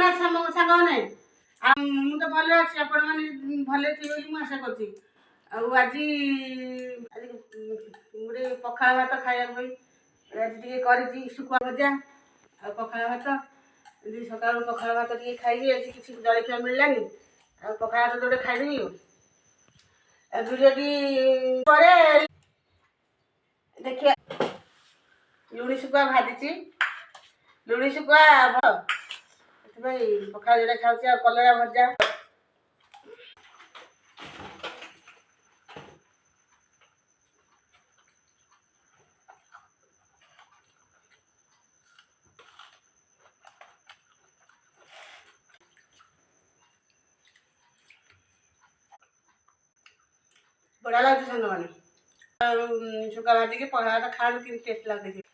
ना सांगने मु तो भले अच्छी आपण मैंने भले थी बोली मुझे आशा करছি आज गोटे पखाड़ भात खाया आज टे शुखुआ भजा आ पखाड़ भात सका पखाड़ भात टे खाई आज किसी जलखिया मिललानी आ पखाड़ भात जोटे खाईदेवी भिडियो देखिए लुणी शुखुआ भाजी लुणी शुखुआ पखाड़ जोड़े खाऊँ कलरा भजा बढ़िया लगे सांग मैंने शुखा भाजी के पखाड़ भात खाने की टेस्ट लगे।